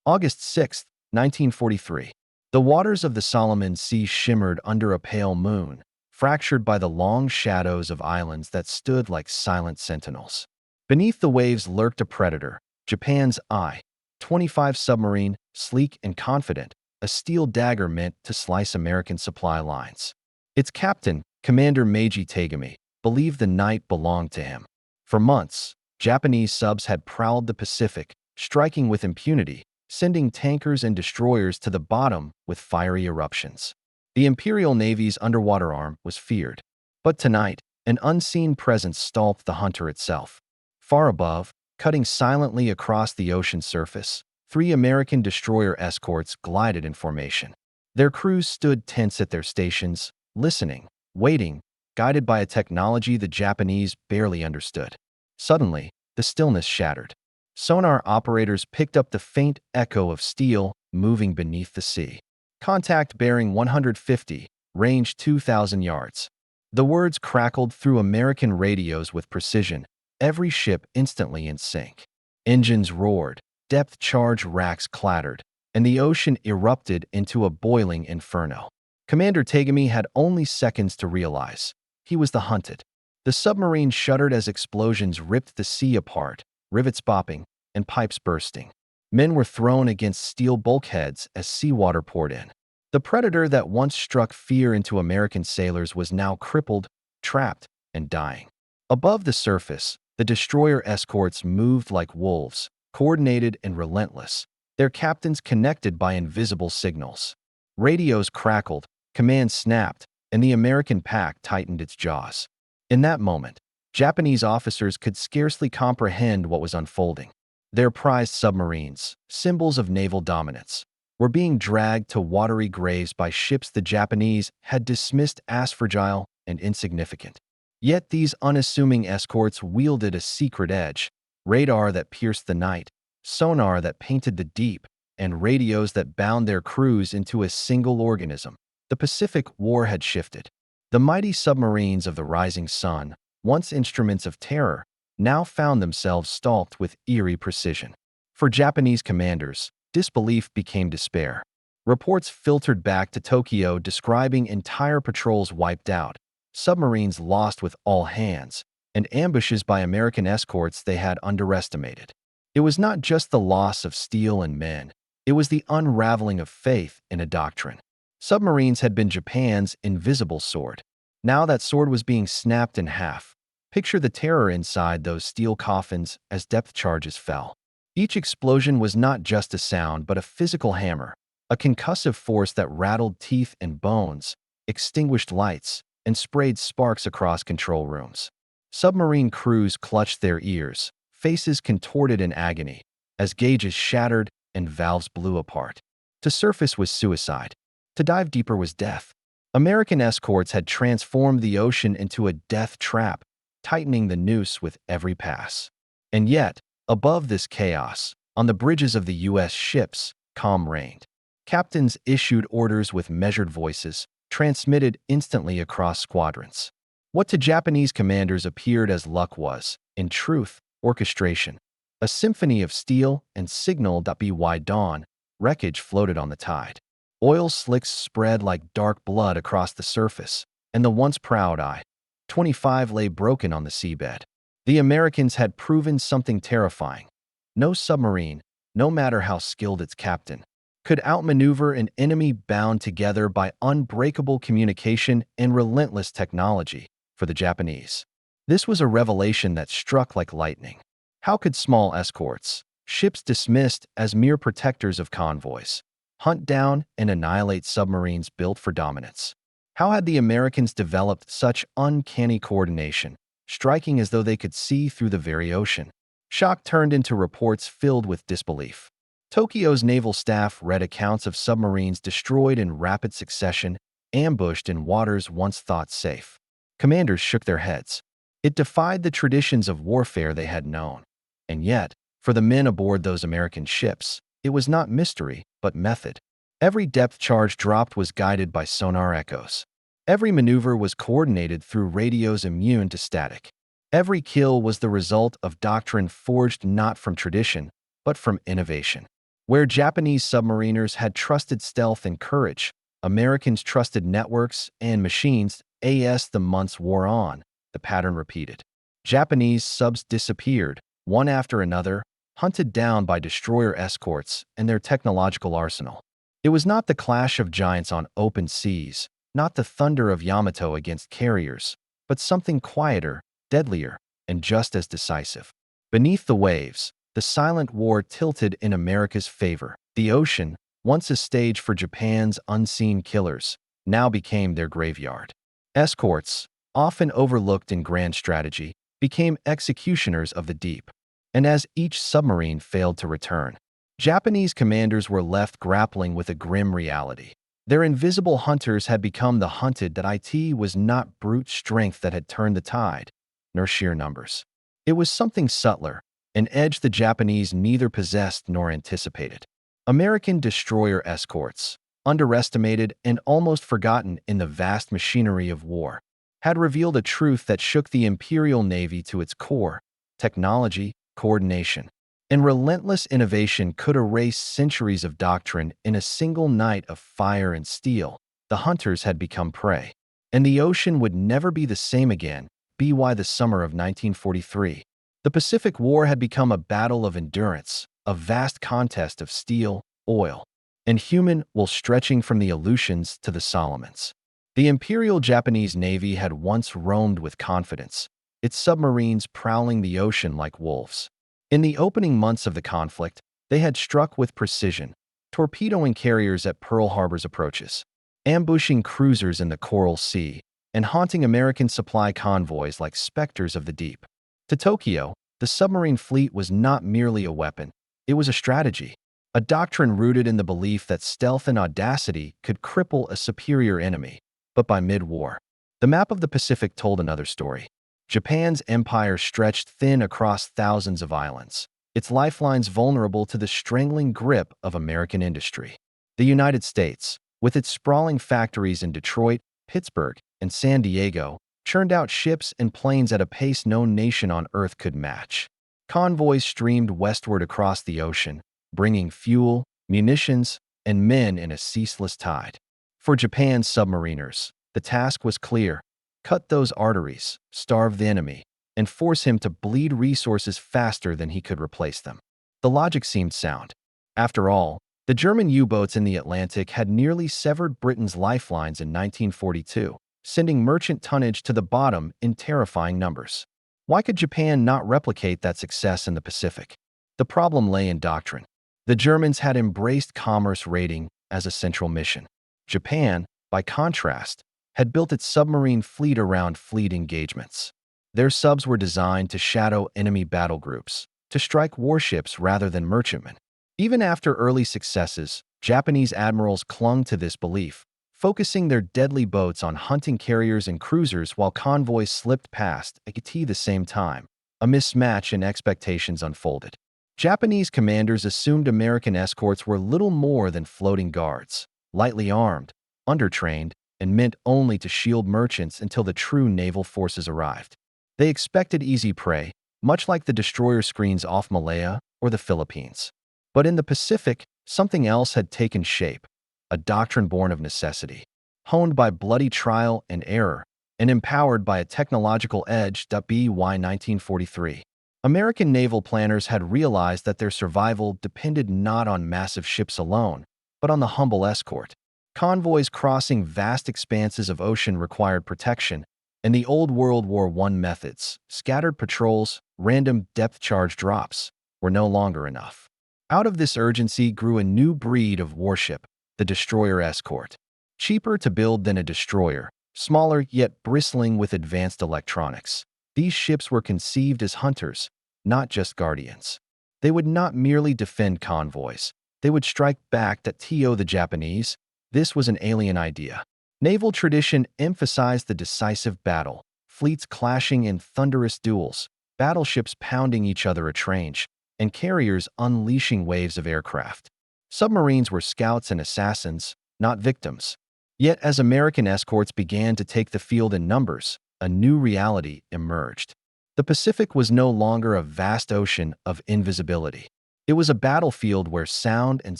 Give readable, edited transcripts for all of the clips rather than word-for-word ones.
August 6, 1943. The waters of the Solomon Sea shimmered under a pale moon, fractured by the long shadows of islands that stood like silent sentinels. Beneath the waves lurked a predator, Japan's I-25 submarine, sleek and confident, a steel dagger meant to slice American supply lines. Its captain, Commander Meiji Tegami, believed the night belonged to him. For months, Japanese subs had prowled the Pacific, striking with impunity, sending tankers and destroyers to the bottom with fiery eruptions. The Imperial Navy's underwater arm was feared. But tonight, an unseen presence stalked the hunter itself. Far above, cutting silently across the ocean surface, 3 American destroyer escorts glided in formation. Their crews stood tense at their stations, listening, waiting, guided by a technology the Japanese barely understood. Suddenly, the stillness shattered. Sonar operators picked up the faint echo of steel moving beneath the sea. Contact bearing 150, range 2,000 yards. The words crackled through American radios with precision, every ship instantly in sync. Engines roared, depth charge racks clattered, and the ocean erupted into a boiling inferno. Commander Tegami had only seconds to realize. He was the hunted. The submarine shuddered as explosions ripped the sea apart, rivets popping, and pipes bursting. Men were thrown against steel bulkheads as seawater poured in. The predator that once struck fear into American sailors was now crippled, trapped, and dying. Above the surface, the destroyer escorts moved like wolves, coordinated and relentless, their captains connected by invisible signals. Radios crackled, commands snapped, and the American pack tightened its jaws. In that moment, Japanese officers could scarcely comprehend what was unfolding. Their prized submarines, symbols of naval dominance, were being dragged to watery graves by ships the Japanese had dismissed as fragile and insignificant. Yet these unassuming escorts wielded a secret edge: radar that pierced the night, sonar that painted the deep, and radios that bound their crews into a single organism. The Pacific War had shifted. The mighty submarines of the rising sun, once instruments of terror, now found themselves stalked with eerie precision. For Japanese commanders, disbelief became despair. Reports filtered back to Tokyo describing entire patrols wiped out, submarines lost with all hands, and ambushes by American escorts they had underestimated. It was not just the loss of steel and men, it was the unraveling of faith in a doctrine. Submarines had been Japan's invisible sword. Now that sword was being snapped in half. Picture the terror inside those steel coffins as depth charges fell. Each explosion was not just a sound but a physical hammer, a concussive force that rattled teeth and bones, extinguished lights, and sprayed sparks across control rooms. Submarine crews clutched their ears, faces contorted in agony, as gauges shattered and valves blew apart. To surface was suicide. To dive deeper was death. American escorts had transformed the ocean into a death trap, tightening the noose with every pass. And yet, above this chaos, on the bridges of the U.S. ships, calm reigned. Captains issued orders with measured voices, transmitted instantly across squadrons. What to Japanese commanders appeared as luck was, in truth, orchestration. A symphony of steel and signal. By dawn, wreckage floated on the tide. Oil slicks spread like dark blood across the surface, and the once proud I-25 lay broken on the seabed. The Americans had proven something terrifying. No submarine, no matter how skilled its captain, could outmaneuver an enemy bound together by unbreakable communication and relentless technology. For the Japanese, this was a revelation that struck like lightning. How could small escorts, ships dismissed as mere protectors of convoys, hunt down and annihilate submarines built for dominance? How had the Americans developed such uncanny coordination, striking as though they could see through the very ocean? Shock turned into reports filled with disbelief. Tokyo's naval staff read accounts of submarines destroyed in rapid succession, ambushed in waters once thought safe. Commanders shook their heads. It defied the traditions of warfare they had known. And yet, for the men aboard those American ships, it was not mystery, but method. Every depth charge dropped was guided by sonar echoes. Every maneuver was coordinated through radios immune to static. Every kill was the result of doctrine forged not from tradition, but from innovation. Where Japanese submariners had trusted stealth and courage, Americans trusted networks and machines. As the months wore on, the pattern repeated. Japanese subs disappeared, one after another, hunted down by destroyer escorts and their technological arsenal. It was not the clash of giants on open seas, not the thunder of Yamato against carriers, but something quieter, deadlier, and just as decisive. Beneath the waves, the silent war tilted in America's favor. The ocean, once a stage for Japan's unseen killers, now became their graveyard. Escorts, often overlooked in grand strategy, became executioners of the deep. And as each submarine failed to return, Japanese commanders were left grappling with a grim reality. Their invisible hunters had become the hunted. That it was not brute strength that had turned the tide, nor sheer numbers. It was something subtler, an edge the Japanese neither possessed nor anticipated. American destroyer escorts, underestimated and almost forgotten in the vast machinery of war, had revealed a truth that shook the Imperial Navy to its core: technology, coordination, and relentless innovation could erase centuries of doctrine in a single night of fire and steel. The hunters had become prey, and the ocean would never be the same again. By the summer of 1943, the Pacific War had become a battle of endurance, a vast contest of steel, oil, and human will stretching from the Aleutians to the Solomons. The Imperial Japanese Navy had once roamed with confidence, its submarines prowling the ocean like wolves. In the opening months of the conflict, they had struck with precision, torpedoing carriers at Pearl Harbor's approaches, ambushing cruisers in the Coral Sea, and haunting American supply convoys like specters of the deep. To Tokyo, the submarine fleet was not merely a weapon, it was a strategy, a doctrine rooted in the belief that stealth and audacity could cripple a superior enemy. But by mid-war, the map of the Pacific told another story. Japan's empire stretched thin across thousands of islands, its lifelines vulnerable to the strangling grip of American industry. The United States, with its sprawling factories in Detroit, Pittsburgh, and San Diego, churned out ships and planes at a pace no nation on Earth could match. Convoys streamed westward across the ocean, bringing fuel, munitions, and men in a ceaseless tide. For Japan's submariners, the task was clear: cut those arteries, starve the enemy, and force him to bleed resources faster than he could replace them. The logic seemed sound. After all, the German U-boats in the Atlantic had nearly severed Britain's lifelines in 1942, sending merchant tonnage to the bottom in terrifying numbers. Why could Japan not replicate that success in the Pacific? The problem lay in doctrine. The Germans had embraced commerce raiding as a central mission. Japan, by contrast, had built its submarine fleet around fleet engagements. Their subs were designed to shadow enemy battle groups, to strike warships rather than merchantmen. Even after early successes, Japanese admirals clung to this belief, focusing their deadly boats on hunting carriers and cruisers while convoys slipped past at the same time. A mismatch in expectations unfolded. Japanese commanders assumed American escorts were little more than floating guards, lightly armed, undertrained, and meant only to shield merchants until the true naval forces arrived. They expected easy prey, much like the destroyer screens off Malaya or the Philippines. But in the Pacific, something else had taken shape, a doctrine born of necessity, honed by bloody trial and error, and empowered by a technological edge. By 1943, American naval planners had realized that their survival depended not on massive ships alone, but on the humble escort. Convoys crossing vast expanses of ocean required protection, and the old World War I methods, scattered patrols, random depth-charge drops, were no longer enough. Out of this urgency grew a new breed of warship, the destroyer escort. Cheaper to build than a destroyer, smaller yet bristling with advanced electronics, these ships were conceived as hunters, not just guardians. They would not merely defend convoys, they would strike back at the Japanese. This was an alien idea. Naval tradition emphasized the decisive battle, fleets clashing in thunderous duels, battleships pounding each other at range, and carriers unleashing waves of aircraft. Submarines were scouts and assassins, not victims. Yet as American escorts began to take the field in numbers, a new reality emerged. The Pacific was no longer a vast ocean of invisibility. It was a battlefield where sound and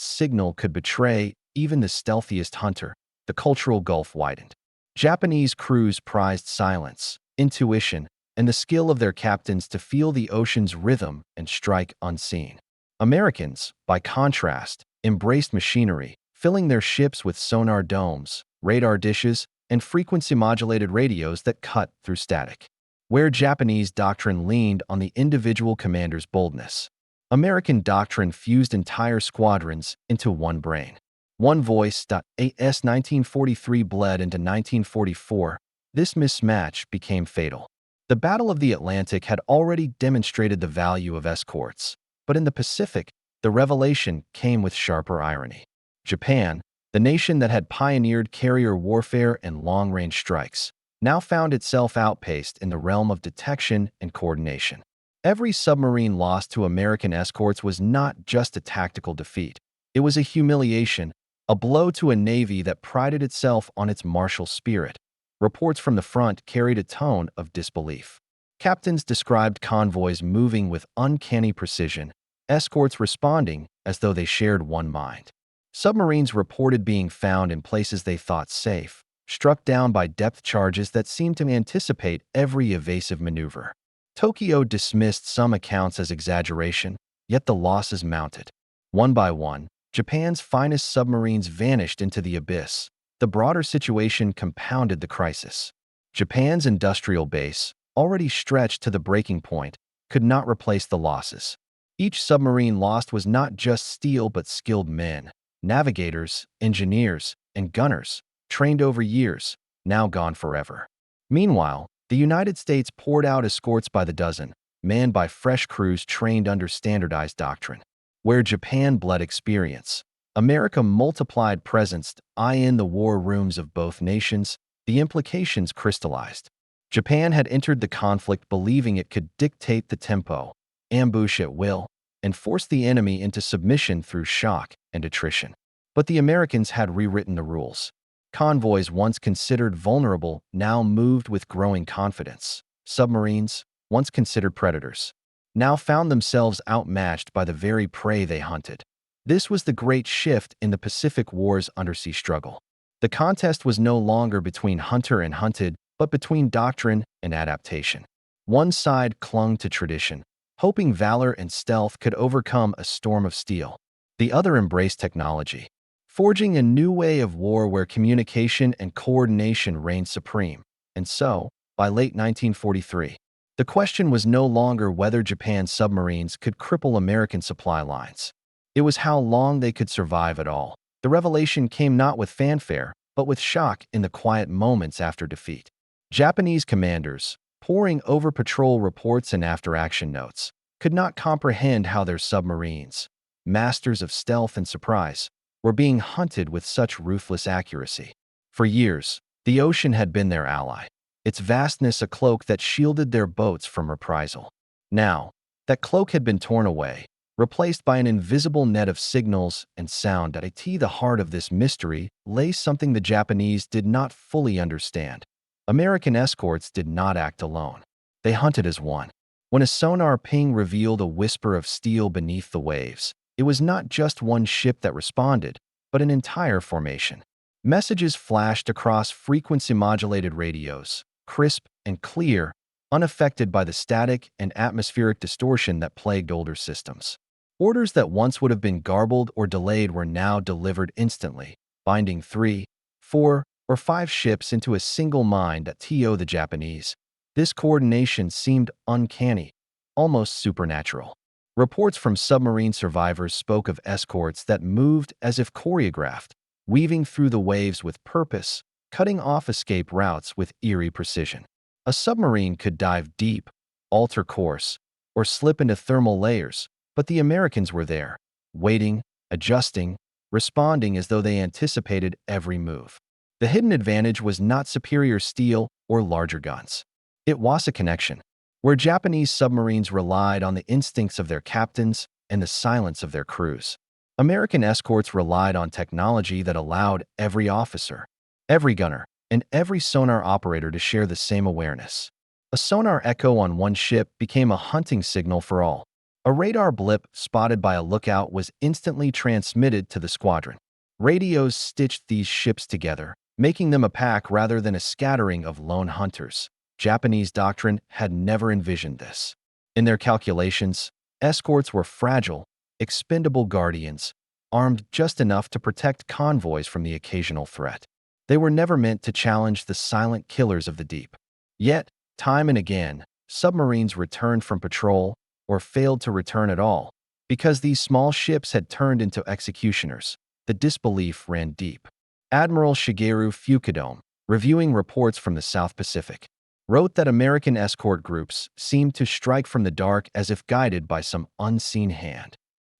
signal could betray even the stealthiest hunter. The cultural gulf widened. Japanese crews prized silence, intuition, and the skill of their captains to feel the ocean's rhythm and strike unseen. Americans, by contrast, embraced machinery, filling their ships with sonar domes, radar dishes, and frequency-modulated radios that cut through static. Where Japanese doctrine leaned on the individual commander's boldness, American doctrine fused entire squadrons into one brain. One voice. As 1943 bled into 1944, this mismatch became fatal. The Battle of the Atlantic had already demonstrated the value of escorts, but in the Pacific, the revelation came with sharper irony. Japan, the nation that had pioneered carrier warfare and long-range strikes, now found itself outpaced in the realm of detection and coordination. Every submarine lost to American escorts was not just a tactical defeat. It was a humiliation, a blow to a navy that prided itself on its martial spirit. Reports from the front carried a tone of disbelief. Captains described convoys moving with uncanny precision, escorts responding as though they shared one mind. Submarines reported being found in places they thought safe, struck down by depth charges that seemed to anticipate every evasive maneuver. Tokyo dismissed some accounts as exaggeration, yet the losses mounted. One by one, Japan's finest submarines vanished into the abyss. The broader situation compounded the crisis. Japan's industrial base, already stretched to the breaking point, could not replace the losses. Each submarine lost was not just steel but skilled men, navigators, engineers, and gunners, trained over years, now gone forever. Meanwhile, the United States poured out escorts by the dozen, manned by fresh crews trained under standardized doctrine. Where Japan bled experience, America multiplied presence. In the war rooms of both nations, the implications crystallized. Japan had entered the conflict believing it could dictate the tempo, ambush at will, and force the enemy into submission through shock and attrition. But the Americans had rewritten the rules. Convoys once considered vulnerable now moved with growing confidence. Submarines, once considered predators, now found themselves outmatched by the very prey they hunted. This was the great shift in the Pacific War's undersea struggle. The contest was no longer between hunter and hunted, but between doctrine and adaptation. One side clung to tradition, hoping valor and stealth could overcome a storm of steel. The other embraced technology, forging a new way of war where communication and coordination reigned supreme. And so, by late 1943, the question was no longer whether Japan's submarines could cripple American supply lines. It was how long they could survive at all. The revelation came not with fanfare, but with shock in the quiet moments after defeat. Japanese commanders, poring over patrol reports and after-action notes, could not comprehend how their submarines, masters of stealth and surprise, were being hunted with such ruthless accuracy. For years, the ocean had been their ally, its vastness a cloak that shielded their boats from reprisal. Now, that cloak had been torn away, replaced by an invisible net of signals and sound. At the heart of this mystery lay something the Japanese did not fully understand. American escorts did not act alone. They hunted as one. When a sonar ping revealed a whisper of steel beneath the waves, it was not just one ship that responded, but an entire formation. Messages flashed across frequency-modulated radios, crisp and clear, unaffected by the static and atmospheric distortion that plagued older systems. Orders that once would have been garbled or delayed were now delivered instantly, binding 3, 4, or 5 ships into a single mind. The Japanese, this coordination seemed uncanny, almost supernatural. Reports from submarine survivors spoke of escorts that moved as if choreographed, weaving through the waves with purpose, cutting off escape routes with eerie precision. A submarine could dive deep, alter course, or slip into thermal layers, but the Americans were there, waiting, adjusting, responding as though they anticipated every move. The hidden advantage was not superior steel or larger guns. It was a connection, where Japanese submarines relied on the instincts of their captains and the silence of their crews. American escorts relied on technology that allowed every officer, every gunner, and every sonar operator to share the same awareness. A sonar echo on one ship became a hunting signal for all. A radar blip spotted by a lookout was instantly transmitted to the squadron. Radios stitched these ships together, making them a pack rather than a scattering of lone hunters. Japanese doctrine had never envisioned this. In their calculations, escorts were fragile, expendable guardians, armed just enough to protect convoys from the occasional threat. They were never meant to challenge the silent killers of the deep. Yet, time and again, submarines returned from patrol or failed to return at all. Because these small ships had turned into executioners, the disbelief ran deep. Admiral Shigeru Fukudome, reviewing reports from the South Pacific, wrote that American escort groups seemed to strike from the dark as if guided by some unseen hand.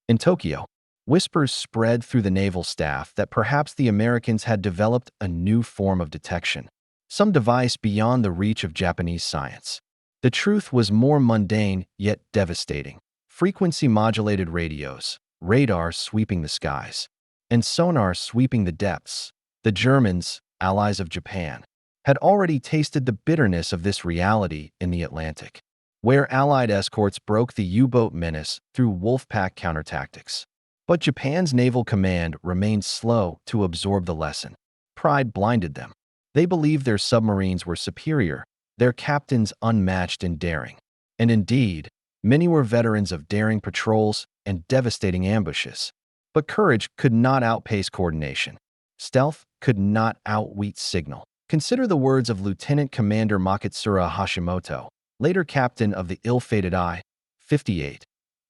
In Tokyo, whispers spread through the naval staff that perhaps the Americans had developed a new form of detection, some device beyond the reach of Japanese science. The truth was more mundane yet devastating. Frequency-modulated radios, radar sweeping the skies, and sonar sweeping the depths. The Germans, allies of Japan, had already tasted the bitterness of this reality in the Atlantic, where Allied escorts broke the U-boat menace through wolf-pack countertactics. But Japan's naval command remained slow to absorb the lesson. Pride blinded them. They believed their submarines were superior, their captains unmatched in daring. And indeed, many were veterans of daring patrols and devastating ambushes. But courage could not outpace coordination. Stealth could not outwit signal. Consider the words of Lieutenant Commander Makitsura Hashimoto, later captain of the ill-fated I-58.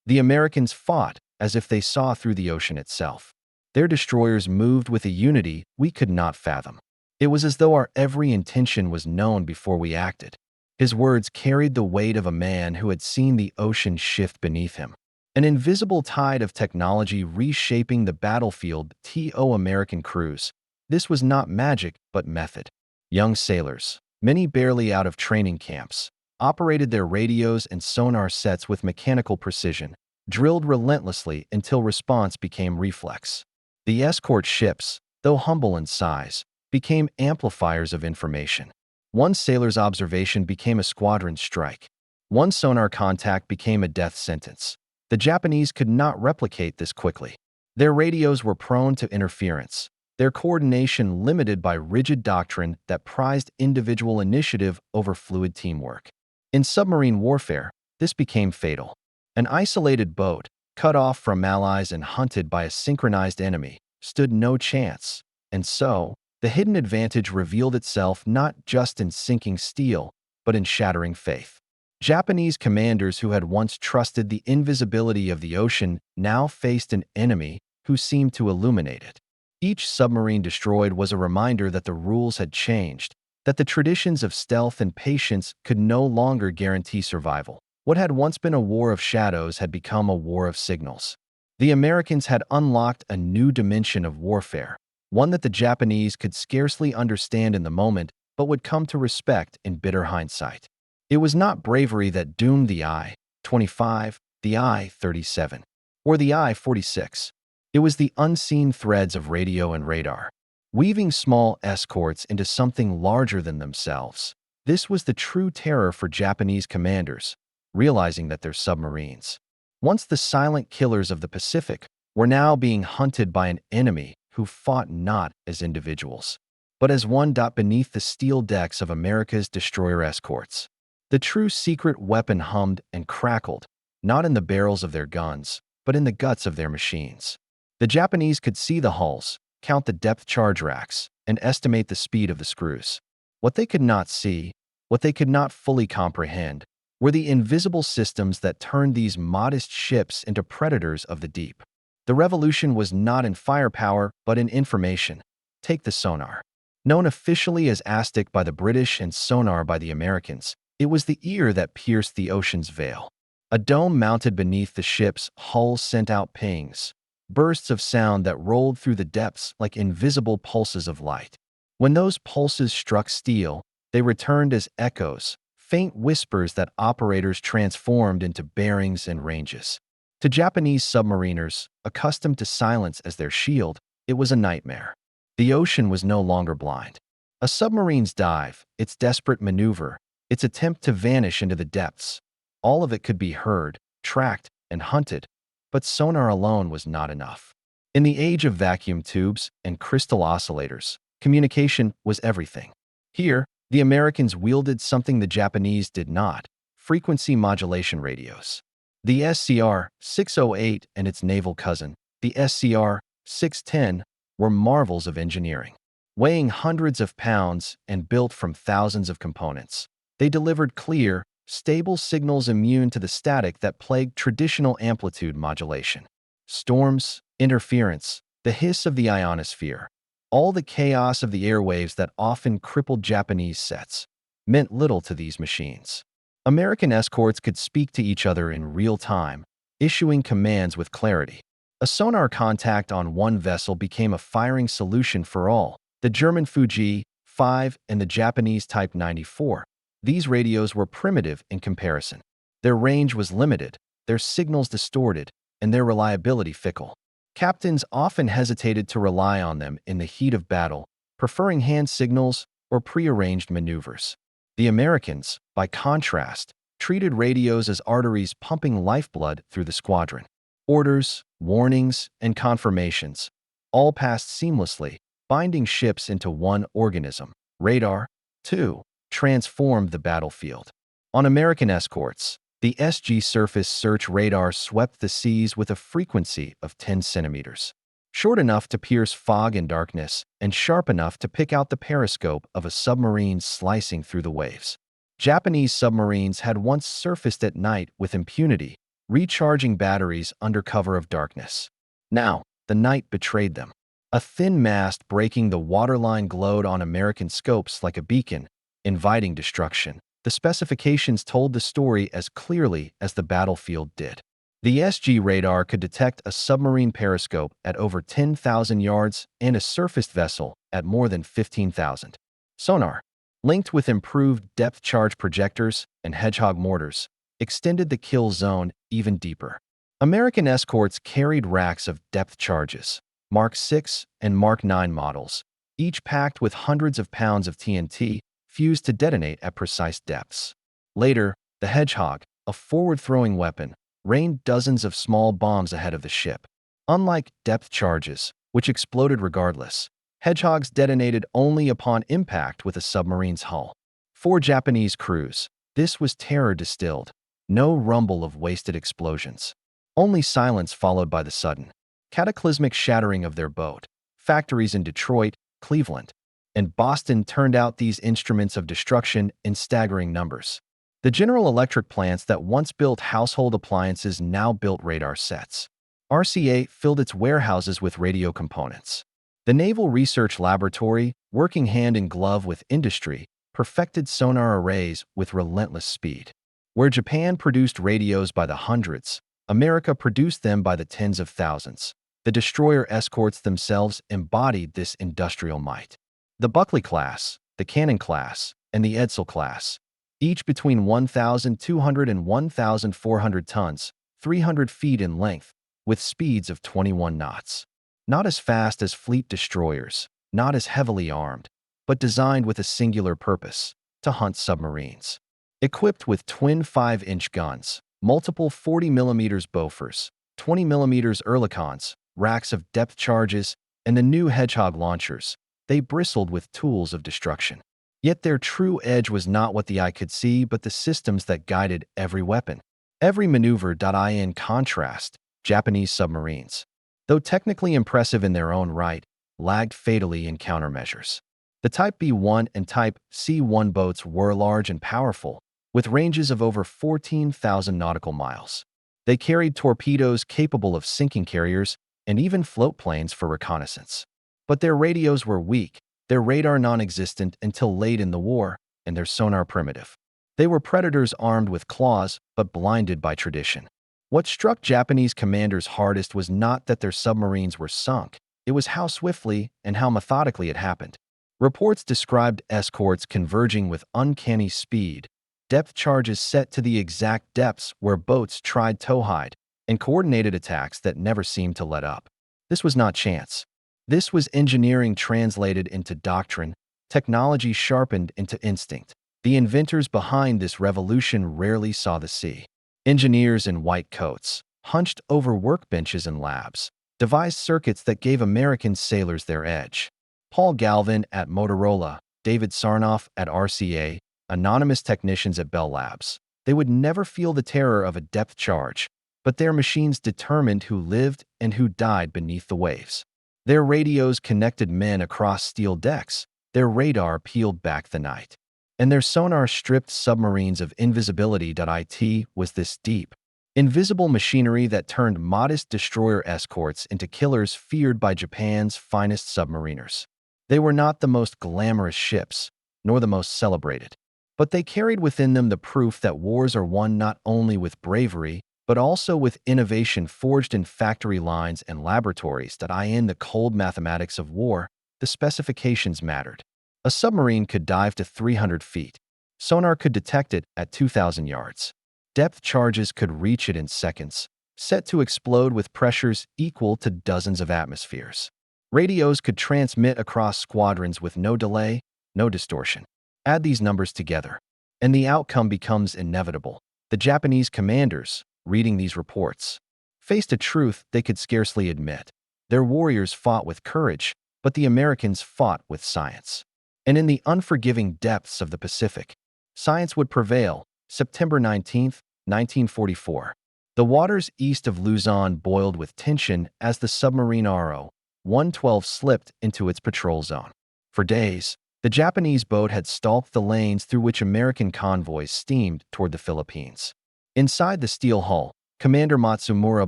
The Americans fought as if they saw through the ocean itself. Their destroyers moved with a unity we could not fathom. It was as though our every intention was known before we acted. His words carried the weight of a man who had seen the ocean shift beneath him. An invisible tide of technology reshaping the battlefield. American crews. This was not magic, but method. Young sailors, many barely out of training camps, operated their radios and sonar sets with mechanical precision, drilled relentlessly until response became reflex. The escort ships, though humble in size, became amplifiers of information. One sailor's observation became a squadron strike. One sonar contact became a death sentence. The Japanese could not replicate this quickly. Their radios were prone to interference, their coordination limited by rigid doctrine that prized individual initiative over fluid teamwork. In submarine warfare, this became fatal. An isolated boat, cut off from allies and hunted by a synchronized enemy, stood no chance. And so, the hidden advantage revealed itself not just in sinking steel, but in shattering faith. Japanese commanders who had once trusted the invisibility of the ocean now faced an enemy who seemed to illuminate it. Each submarine destroyed was a reminder that the rules had changed, that the traditions of stealth and patience could no longer guarantee survival. What had once been a war of shadows had become a war of signals. The Americans had unlocked a new dimension of warfare, one that the Japanese could scarcely understand in the moment but would come to respect in bitter hindsight. It was not bravery that doomed the I-25, the I-37, or the I-46. It was the unseen threads of radio and radar, weaving small escorts into something larger than themselves. This was the true terror for Japanese commanders, realizing that their submarines, once the silent killers of the Pacific, were now being hunted by an enemy who fought not as individuals, but as one. Beneath the steel decks of America's destroyer escorts, the true secret weapon hummed and crackled, not in the barrels of their guns, but in the guts of their machines. The Japanese could see the hulls, count the depth charge racks, and estimate the speed of the screws. What they could not see, what they could not fully comprehend, were the invisible systems that turned these modest ships into predators of the deep. The revolution was not in firepower, but in information. Take the sonar. Known officially as ASTIC by the British and sonar by the Americans, it was the ear that pierced the ocean's veil. A dome mounted beneath the ship's hull sent out pings, bursts of sound that rolled through the depths like invisible pulses of light. When those pulses struck steel, they returned as echoes, faint whispers that operators transformed into bearings and ranges. To Japanese submariners, accustomed to silence as their shield, it was a nightmare. The ocean was no longer blind. A submarine's dive, its desperate maneuver, its attempt to vanish into the depths, all of it could be heard, tracked, and hunted, but sonar alone was not enough. In the age of vacuum tubes and crystal oscillators, communication was everything. Here, the Americans wielded something the Japanese did not: frequency modulation radios. The SCR-608 and its naval cousin, the SCR-610, were marvels of engineering. Weighing hundreds of pounds and built from thousands of components, they delivered clear, stable signals immune to the static that plagued traditional amplitude modulation. Storms, interference, the hiss of the ionosphere, all the chaos of the airwaves that often crippled Japanese sets, meant little to these machines. American escorts could speak to each other in real time, issuing commands with clarity. A sonar contact on one vessel became a firing solution for all: the German Fuji 5 and the Japanese Type 94. These radios were primitive in comparison. Their range was limited, their signals distorted, and their reliability fickle. Captains often hesitated to rely on them in the heat of battle, preferring hand signals or prearranged maneuvers. The Americans, by contrast, treated radios as arteries pumping lifeblood through the squadron. Orders, warnings, and confirmations all passed seamlessly, binding ships into one organism. Radar, too, transformed the battlefield. On American escorts, the SG surface search radar swept the seas with a frequency of 10 centimeters. Short enough to pierce fog and darkness, and sharp enough to pick out the periscope of a submarine slicing through the waves. Japanese submarines had once surfaced at night with impunity, recharging batteries under cover of darkness. Now, the night betrayed them. A thin mast breaking the waterline glowed on American scopes like a beacon, inviting destruction. The specifications told the story as clearly as the battlefield did. The SG radar could detect a submarine periscope at over 10,000 yards and a surfaced vessel at more than 15,000. Sonar, linked with improved depth charge projectors and Hedgehog mortars, extended the kill zone even deeper. American escorts carried racks of depth charges, Mark 6 and Mark 9 models, each packed with hundreds of pounds of TNT fused to detonate at precise depths. Later, the Hedgehog, a forward-throwing weapon, rained dozens of small bombs ahead of the ship. Unlike depth charges, which exploded regardless, Hedgehogs detonated only upon impact with a submarine's hull. For Japanese crews, this was terror distilled. No rumble of wasted explosions. Only silence followed by the sudden, cataclysmic shattering of their boat. Factories in Detroit, Cleveland, and Boston turned out these instruments of destruction in staggering numbers. The General Electric plants that once built household appliances now built radar sets. RCA filled its warehouses with radio components. The Naval Research Laboratory, working hand in glove with industry, perfected sonar arrays with relentless speed. Where Japan produced radios by the hundreds, America produced them by the tens of thousands. The destroyer escorts themselves embodied this industrial might. The Buckley class, the Cannon class, and the Edsall class, each between 1,200 and 1,400 tons, 300 feet in length, with speeds of 21 knots. Not as fast as fleet destroyers, not as heavily armed, but designed with a singular purpose: to hunt submarines. Equipped with twin 5-inch guns, multiple 40mm Bofors, 20mm Oerlikons, racks of depth charges, and the new Hedgehog launchers, they bristled with tools of destruction. Yet their true edge was not what the eye could see, but the systems that guided every weapon, every maneuver. In contrast, Japanese submarines, though technically impressive in their own right, lagged fatally in countermeasures. The Type B1 and Type C1 boats were large and powerful, with ranges of over 14,000 nautical miles. They carried torpedoes capable of sinking carriers and even float planes for reconnaissance. But their radios were weak, their radar non-existent until late in the war, and their sonar primitive. They were predators armed with claws, but blinded by tradition. What struck Japanese commanders hardest was not that their submarines were sunk, it was how swiftly and how methodically it happened. Reports described escorts converging with uncanny speed, depth charges set to the exact depths where boats tried towhide, and coordinated attacks that never seemed to let up. This was not chance. This was engineering translated into doctrine, technology sharpened into instinct. The inventors behind this revolution rarely saw the sea. Engineers in white coats, hunched over workbenches and labs, devised circuits that gave American sailors their edge. Paul Galvin at Motorola, David Sarnoff at RCA, anonymous technicians at Bell Labs. They would never feel the terror of a depth charge, but their machines determined who lived and who died beneath the waves. Their radios connected men across steel decks, their radar peeled back the night, and their sonar stripped submarines of invisibility. It was this deep, invisible machinery that turned modest destroyer escorts into killers feared by Japan's finest submariners. They were not the most glamorous ships, nor the most celebrated, but they carried within them the proof that wars are won not only with bravery, but also with innovation forged in factory lines and laboratories. In the cold mathematics of war, the specifications mattered. A submarine could dive to 300 feet. Sonar could detect it at 2,000 yards. Depth charges could reach it in seconds, set to explode with pressures equal to dozens of atmospheres. Radios could transmit across squadrons with no delay, no distortion. Add these numbers together, and the outcome becomes inevitable. The Japanese commanders, reading these reports, faced a truth they could scarcely admit. Their warriors fought with courage, but the Americans fought with science. And in the unforgiving depths of the Pacific, science would prevail. September 19, 1944. The waters east of Luzon boiled with tension as the submarine RO-112 slipped into its patrol zone. For days, the Japanese boat had stalked the lanes through which American convoys steamed toward the Philippines. Inside the steel hull, Commander Matsumura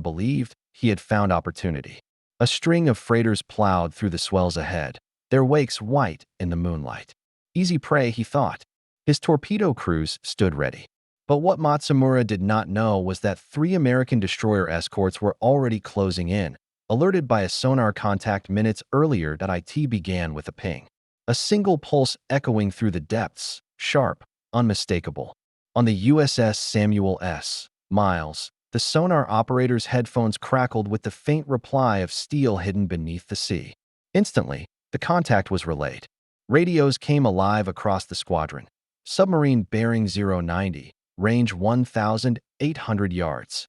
believed he had found opportunity. A string of freighters plowed through the swells ahead, their wakes white in the moonlight. Easy prey, he thought. His torpedo crews stood ready. But what Matsumura did not know was that 3 American destroyer escorts were already closing in, alerted by a sonar contact minutes earlier. It began with a ping. A single pulse echoing through the depths, sharp, unmistakable. On the USS Samuel S. Miles, the sonar operator's headphones crackled with the faint reply of steel hidden beneath the sea. Instantly, the contact was relayed. Radios came alive across the squadron. Submarine bearing 090, range 1,800 yards.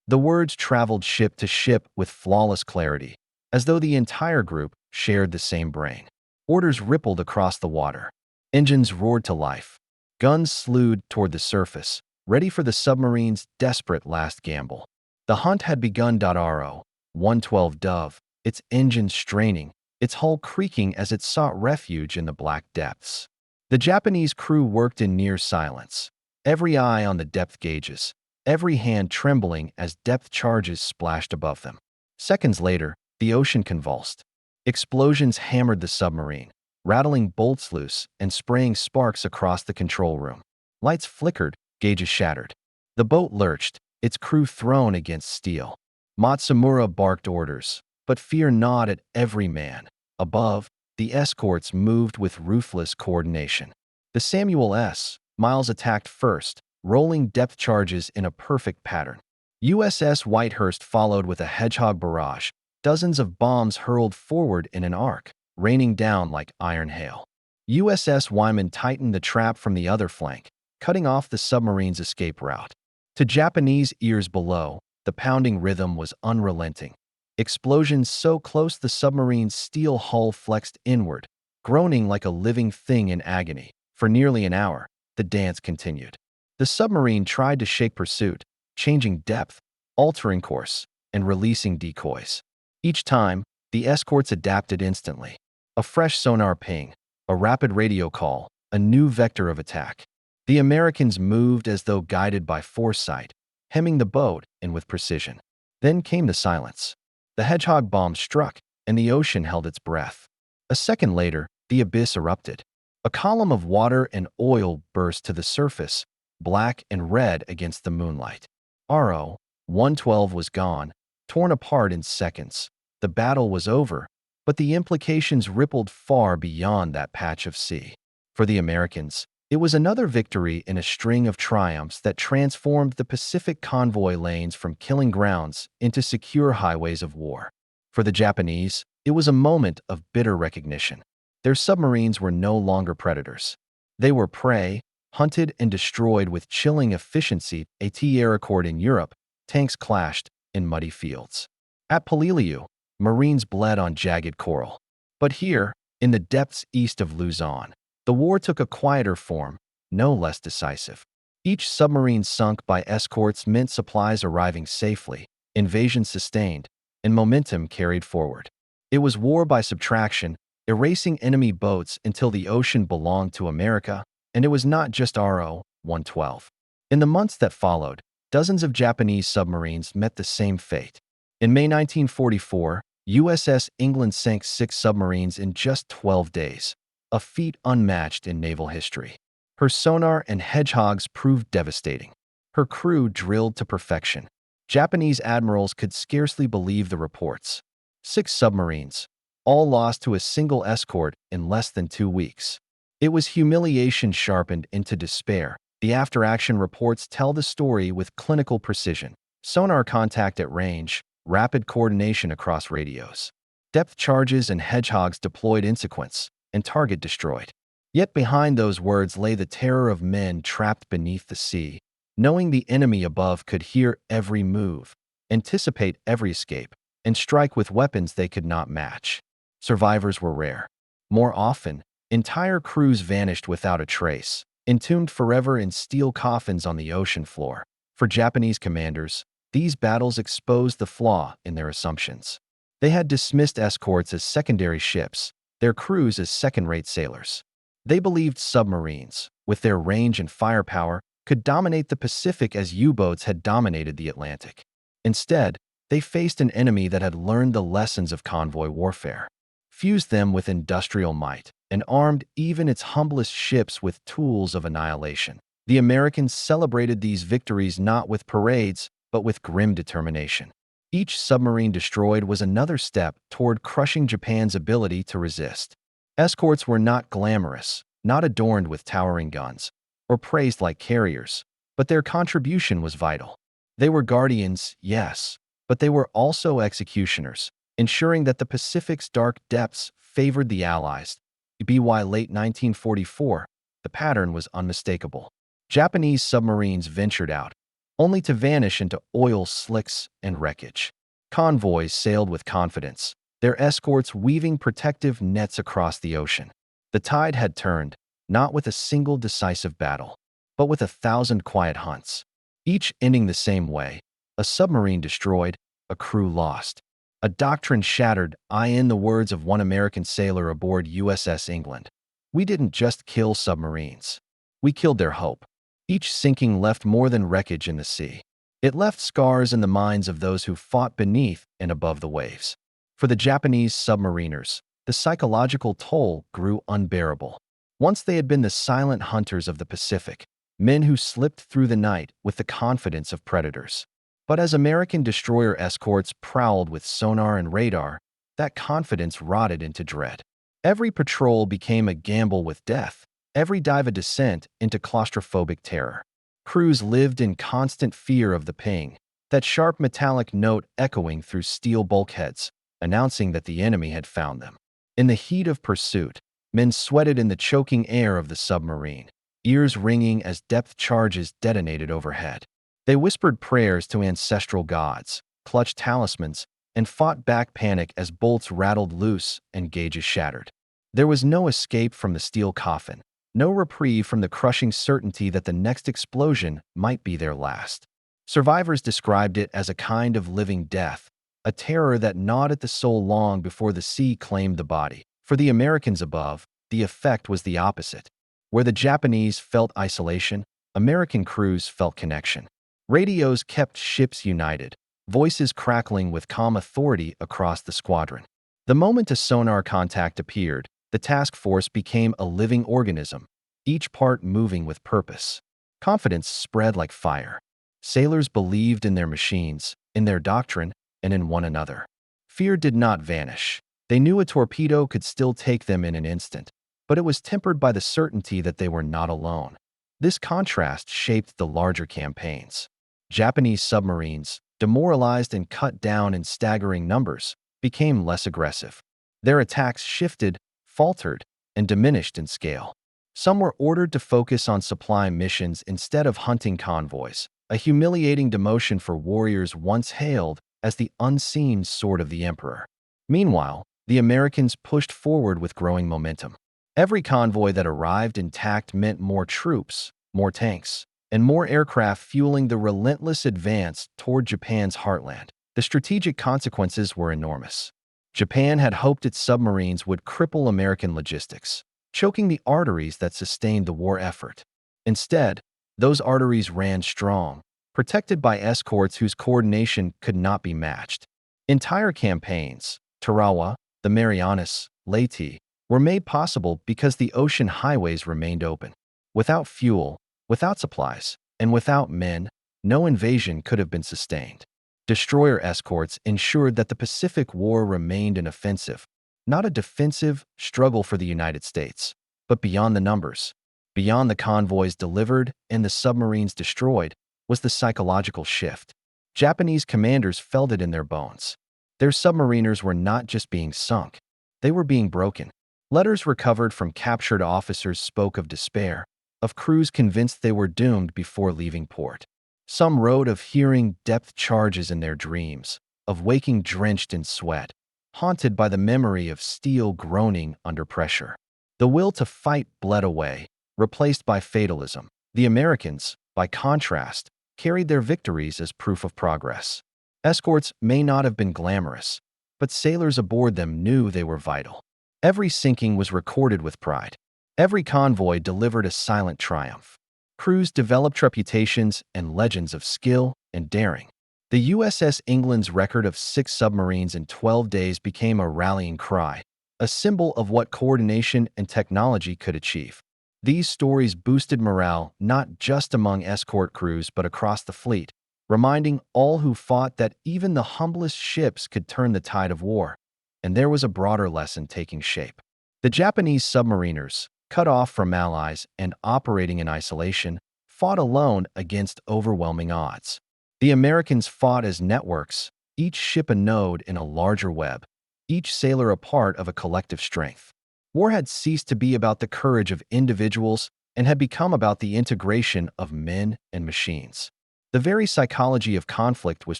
The words traveled ship to ship with flawless clarity, as though the entire group shared the same brain. Orders rippled across the water. Engines roared to life. Guns slewed toward the surface, ready for the submarine's desperate last gamble. The hunt had begun. RO-112 dove, its engines straining, its hull creaking as it sought refuge in the black depths. The Japanese crew worked in near silence, every eye on the depth gauges, every hand trembling as depth charges splashed above them. Seconds later, the ocean convulsed. Explosions hammered the submarine, rattling bolts loose and spraying sparks across the control room. Lights flickered, gauges shattered. The boat lurched, its crew thrown against steel. Matsumura barked orders, but fear gnawed at every man. Above, the escorts moved with ruthless coordination. The Samuel S. Miles attacked first, rolling depth charges in a perfect pattern. USS Whitehurst followed with a hedgehog barrage, dozens of bombs hurled forward in an arc, raining down like iron hail. USS Wyman tightened the trap from the other flank, cutting off the submarine's escape route. To Japanese ears below, the pounding rhythm was unrelenting. Explosions so close the submarine's steel hull flexed inward, groaning like a living thing in agony. For nearly an hour, the dance continued. The submarine tried to shake pursuit, changing depth, altering course, and releasing decoys. Each time, the escorts adapted instantly. A fresh sonar ping, a rapid radio call, a new vector of attack. The Americans moved as though guided by foresight, hemming the boat in with precision. Then came the silence. The hedgehog bomb struck, and the ocean held its breath. A second later, the abyss erupted. A column of water and oil burst to the surface, black and red against the moonlight. RO-112 was gone, torn apart in seconds. The battle was over, but the implications rippled far beyond that patch of sea. For the Americans, it was another victory in a string of triumphs that transformed the Pacific convoy lanes from killing grounds into secure highways of war. For the Japanese, it was a moment of bitter recognition. Their submarines were no longer predators. They were prey, hunted and destroyed with chilling efficiency. At Air Accord in Europe, tanks clashed, in muddy fields. At Peleliu, Marines bled on jagged coral. But here, in the depths east of Luzon, the war took a quieter form, no less decisive. Each submarine sunk by escorts meant supplies arriving safely, invasion sustained, and momentum carried forward. It was war by subtraction, erasing enemy boats until the ocean belonged to America, and it was not just RO-112. In the months that followed, dozens of Japanese submarines met the same fate. In May 1944, USS England sank 6 submarines in just 12 days, a feat unmatched in naval history. Her sonar and hedgehogs proved devastating. Her crew drilled to perfection. Japanese admirals could scarcely believe the reports. 6 submarines, all lost to a single escort in less than 2 weeks. It was humiliation sharpened into despair. The after-action reports tell the story with clinical precision. Sonar contact at range, rapid coordination across radios, depth charges and hedgehogs deployed in sequence, and target destroyed. Yet behind those words lay the terror of men trapped beneath the sea, knowing the enemy above could hear every move, anticipate every escape, and strike with weapons they could not match. Survivors were rare. More often, entire crews vanished without a trace, entombed forever in steel coffins on the ocean floor. For Japanese commanders, these battles exposed the flaw in their assumptions. They had dismissed escorts as secondary ships, their crews as second-rate sailors. They believed submarines, with their range and firepower, could dominate the Pacific as U-boats had dominated the Atlantic. Instead, they faced an enemy that had learned the lessons of convoy warfare, fused them with industrial might, and armed even its humblest ships with tools of annihilation. The Americans celebrated these victories not with parades, but with grim determination. Each submarine destroyed was another step toward crushing Japan's ability to resist. Escorts were not glamorous, not adorned with towering guns, or praised like carriers, but their contribution was vital. They were guardians, yes, but they were also executioners, ensuring that the Pacific's dark depths favored the Allies. By late 1944, the pattern was unmistakable. Japanese submarines ventured out, only to vanish into oil slicks and wreckage. Convoys sailed with confidence, their escorts weaving protective nets across the ocean. The tide had turned, not with a single decisive battle, but with 1,000 quiet hunts, each ending the same way: a submarine destroyed, a crew lost, a doctrine shattered. In the words of one American sailor aboard USS England, "We didn't just kill submarines. We killed their hope." Each sinking left more than wreckage in the sea. It left scars in the minds of those who fought beneath and above the waves. For the Japanese submariners, the psychological toll grew unbearable. Once they had been the silent hunters of the Pacific, men who slipped through the night with the confidence of predators. But as American destroyer escorts prowled with sonar and radar, that confidence rotted into dread. Every patrol became a gamble with death, every dive a descent into claustrophobic terror. Crews lived in constant fear of the ping, that sharp metallic note echoing through steel bulkheads, announcing that the enemy had found them. In the heat of pursuit, men sweated in the choking air of the submarine, ears ringing as depth charges detonated overhead. They whispered prayers to ancestral gods, clutched talismans, and fought back panic as bolts rattled loose and gauges shattered. There was no escape from the steel coffin, no reprieve from the crushing certainty that the next explosion might be their last. Survivors described it as a kind of living death, a terror that gnawed at the soul long before the sea claimed the body. For the Americans above, the effect was the opposite. Where the Japanese felt isolation, American crews felt connection. Radios kept ships united, voices crackling with calm authority across the squadron. The moment a sonar contact appeared, the task force became a living organism, each part moving with purpose. Confidence spread like fire. Sailors believed in their machines, in their doctrine, and in one another. Fear did not vanish. They knew a torpedo could still take them in an instant, but it was tempered by the certainty that they were not alone. This contrast shaped the larger campaigns. Japanese submarines, demoralized and cut down in staggering numbers, became less aggressive. Their attacks shifted, faltered, and diminished in scale. Some were ordered to focus on supply missions instead of hunting convoys, a humiliating demotion for warriors once hailed as the unseen sword of the emperor. Meanwhile, the Americans pushed forward with growing momentum. Every convoy that arrived intact meant more troops, more tanks, and more aircraft fueling the relentless advance toward Japan's heartland. The strategic consequences were enormous. Japan had hoped its submarines would cripple American logistics, choking the arteries that sustained the war effort. Instead, those arteries ran strong, protected by escorts whose coordination could not be matched. Entire campaigns, Tarawa, the Marianas, Leyte, were made possible because the ocean highways remained open. Without fuel, without supplies, and without men, no invasion could have been sustained. Destroyer escorts ensured that the Pacific War remained an offensive, not a defensive, struggle for the United States. But beyond the numbers, beyond the convoys delivered and the submarines destroyed, was the psychological shift. Japanese commanders felt it in their bones. Their submariners were not just being sunk, they were being broken. Letters recovered from captured officers spoke of despair, of crews convinced they were doomed before leaving port. Some wrote of hearing depth charges in their dreams, of waking drenched in sweat, haunted by the memory of steel groaning under pressure. The will to fight bled away, replaced by fatalism. The Americans, by contrast, carried their victories as proof of progress. Escorts may not have been glamorous, but sailors aboard them knew they were vital. Every sinking was recorded with pride. Every convoy delivered a silent triumph. Crews developed reputations and legends of skill and daring. The USS England's record of 6 submarines in 12 days became a rallying cry, a symbol of what coordination and technology could achieve. These stories boosted morale not just among escort crews but across the fleet, reminding all who fought that even the humblest ships could turn the tide of war. And there was a broader lesson taking shape. The Japanese submariners, cut off from allies and operating in isolation, fought alone against overwhelming odds. The Americans fought as networks, each ship a node in a larger web, each sailor a part of a collective strength. War had ceased to be about the courage of individuals and had become about the integration of men and machines. The very psychology of conflict was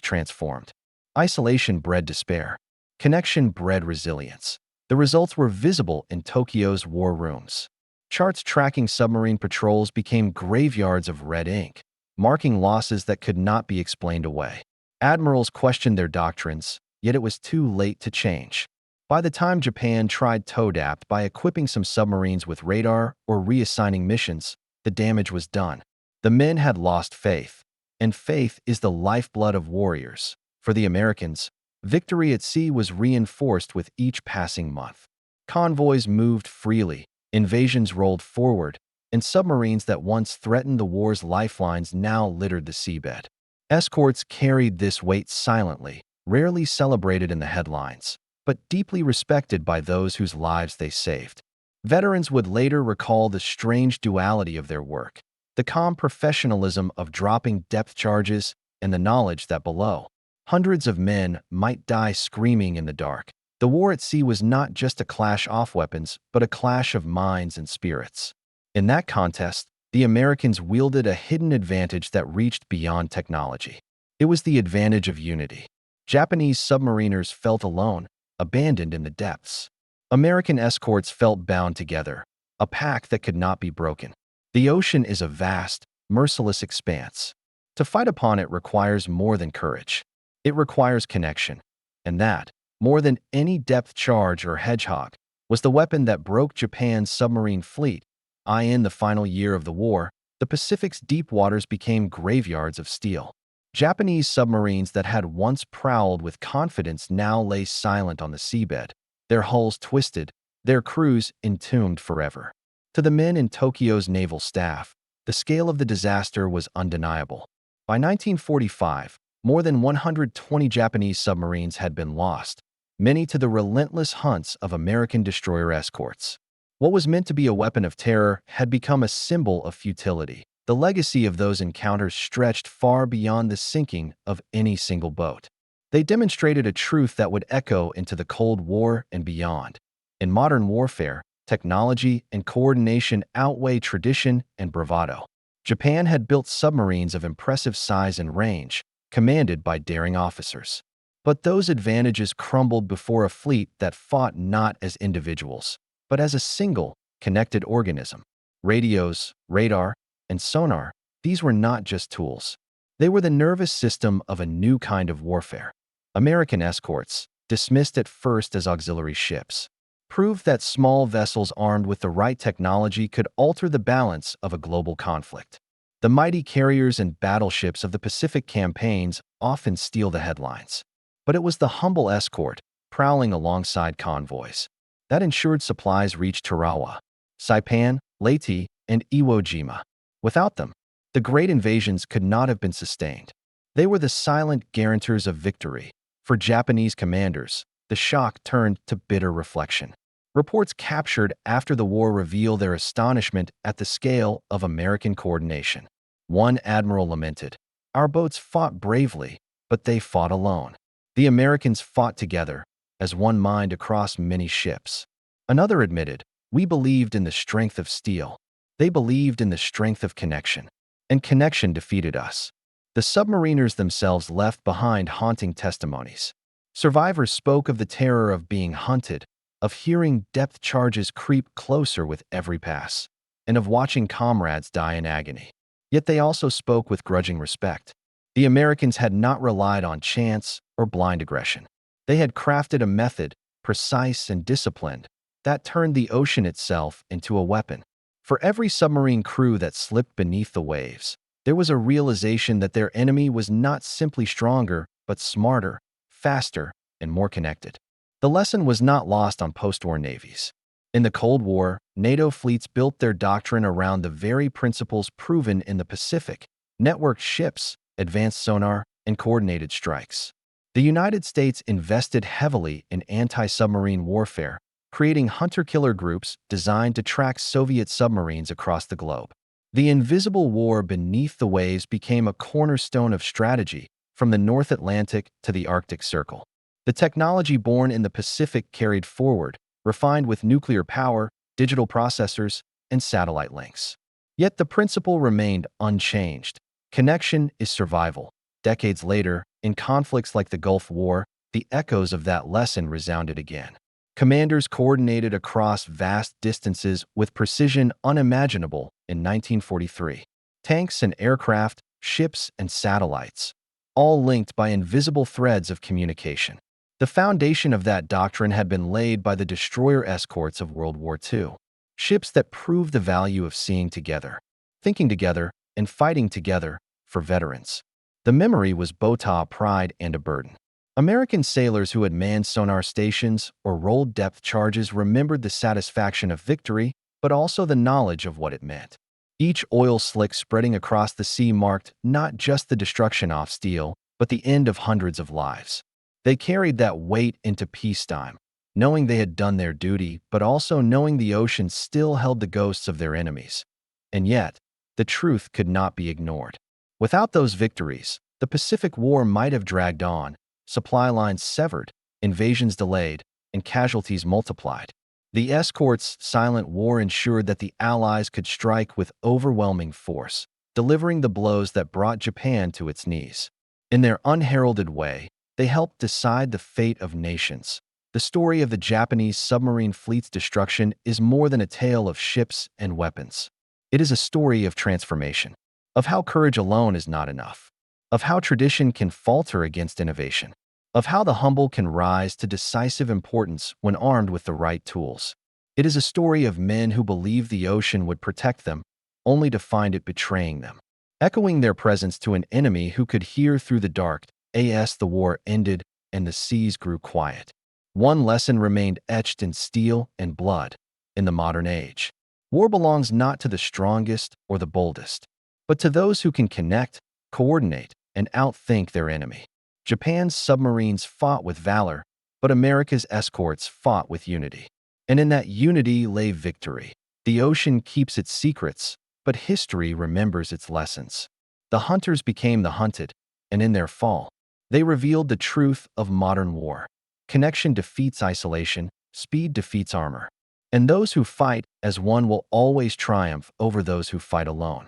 transformed. Isolation bred despair. Connection bred resilience. The results were visible in Tokyo's war rooms. Charts tracking submarine patrols became graveyards of red ink, marking losses that could not be explained away. Admirals questioned their doctrines, yet it was too late to change. By the time Japan tried to adapt by equipping some submarines with radar or reassigning missions, the damage was done. The men had lost faith, and faith is the lifeblood of warriors. For the Americans, victory at sea was reinforced with each passing month. Convoys moved freely, invasions rolled forward, and submarines that once threatened the war's lifelines now littered the seabed. Escorts carried this weight silently, rarely celebrated in the headlines, but deeply respected by those whose lives they saved. Veterans would later recall the strange duality of their work, the calm professionalism of dropping depth charges and the knowledge that below, hundreds of men might die screaming in the dark. The war at sea was not just a clash of weapons, but a clash of minds and spirits. In that contest, the Americans wielded a hidden advantage that reached beyond technology. It was the advantage of unity. Japanese submariners felt alone, abandoned in the depths. American escorts felt bound together, a pact that could not be broken. The ocean is a vast, merciless expanse. To fight upon it requires more than courage. It requires connection. And that, more than any depth charge or hedgehog, was the weapon that broke Japan's submarine fleet. In the final year of the war, the Pacific's deep waters became graveyards of steel. Japanese submarines that had once prowled with confidence now lay silent on the seabed, their hulls twisted, their crews entombed forever. To the men in Tokyo's naval staff, the scale of the disaster was undeniable. By 1945, more than 120 Japanese submarines had been lost, many to the relentless hunts of American destroyer escorts. What was meant to be a weapon of terror had become a symbol of futility. The legacy of those encounters stretched far beyond the sinking of any single boat. They demonstrated a truth that would echo into the Cold War and beyond. In modern warfare, technology and coordination outweigh tradition and bravado. Japan had built submarines of impressive size and range, commanded by daring officers. But those advantages crumbled before a fleet that fought not as individuals, but as a single, connected organism. Radios, radar, and sonar, these were not just tools. They were the nervous system of a new kind of warfare. American escorts, dismissed at first as auxiliary ships, proved that small vessels armed with the right technology could alter the balance of a global conflict. The mighty carriers and battleships of the Pacific campaigns often steal the headlines. But it was the humble escort, prowling alongside convoys, that ensured supplies reached Tarawa, Saipan, Leyte, and Iwo Jima. Without them, the great invasions could not have been sustained. They were the silent guarantors of victory. For Japanese commanders, the shock turned to bitter reflection. Reports captured after the war reveal their astonishment at the scale of American coordination. One admiral lamented, "Our boats fought bravely, but they fought alone. The Americans fought together, as one mind across many ships." Another admitted, "We believed in the strength of steel. They believed in the strength of connection. And connection defeated us." The submariners themselves left behind haunting testimonies. Survivors spoke of the terror of being hunted, of hearing depth charges creep closer with every pass, and of watching comrades die in agony. Yet they also spoke with grudging respect. The Americans had not relied on chance or blind aggression. They had crafted a method, precise and disciplined, that turned the ocean itself into a weapon. For every submarine crew that slipped beneath the waves, there was a realization that their enemy was not simply stronger, but smarter, faster, and more connected. The lesson was not lost on post-war navies. In the Cold War, NATO fleets built their doctrine around the very principles proven in the Pacific: networked ships, advanced sonar, and coordinated strikes. The United States invested heavily in anti-submarine warfare, creating hunter-killer groups designed to track Soviet submarines across the globe. The invisible war beneath the waves became a cornerstone of strategy, from the North Atlantic to the Arctic Circle. The technology born in the Pacific carried forward, refined with nuclear power, digital processors, and satellite links. Yet the principle remained unchanged. Connection is survival. Decades later, in conflicts like the Gulf War, the echoes of that lesson resounded again. Commanders coordinated across vast distances with precision unimaginable in 1943. Tanks and aircraft, ships and satellites, all linked by invisible threads of communication. The foundation of that doctrine had been laid by the destroyer escorts of World War II. Ships that proved the value of seeing together, thinking together, and fighting together for veterans. The memory was both a pride and a burden. American sailors who had manned sonar stations or rolled depth charges remembered the satisfaction of victory, but also the knowledge of what it meant. Each oil slick spreading across the sea marked not just the destruction of steel, but the end of hundreds of lives. They carried that weight into peacetime, knowing they had done their duty, but also knowing the ocean still held the ghosts of their enemies. And yet, the truth could not be ignored. Without those victories, the Pacific War might have dragged on, supply lines severed, invasions delayed, and casualties multiplied. The Escorts' silent war ensured that the Allies could strike with overwhelming force, delivering the blows that brought Japan to its knees. In their unheralded way, they helped decide the fate of nations. The story of the Japanese submarine fleet's destruction is more than a tale of ships and weapons. It is a story of transformation, of how courage alone is not enough, of how tradition can falter against innovation, of how the humble can rise to decisive importance when armed with the right tools. It is a story of men who believed the ocean would protect them, only to find it betraying them. Echoing their presence to an enemy who could hear through the dark, as the war ended and the seas grew quiet. One lesson remained etched in steel and blood. In the modern age, war belongs not to the strongest or the boldest, but to those who can connect, coordinate, and outthink their enemy. Japan's submarines fought with valor, but America's escorts fought with unity. And in that unity lay victory. The ocean keeps its secrets, but history remembers its lessons. The hunters became the hunted, and in their fall, they revealed the truth of modern war. Connection defeats isolation, speed defeats armor. And those who fight as one will always triumph over those who fight alone.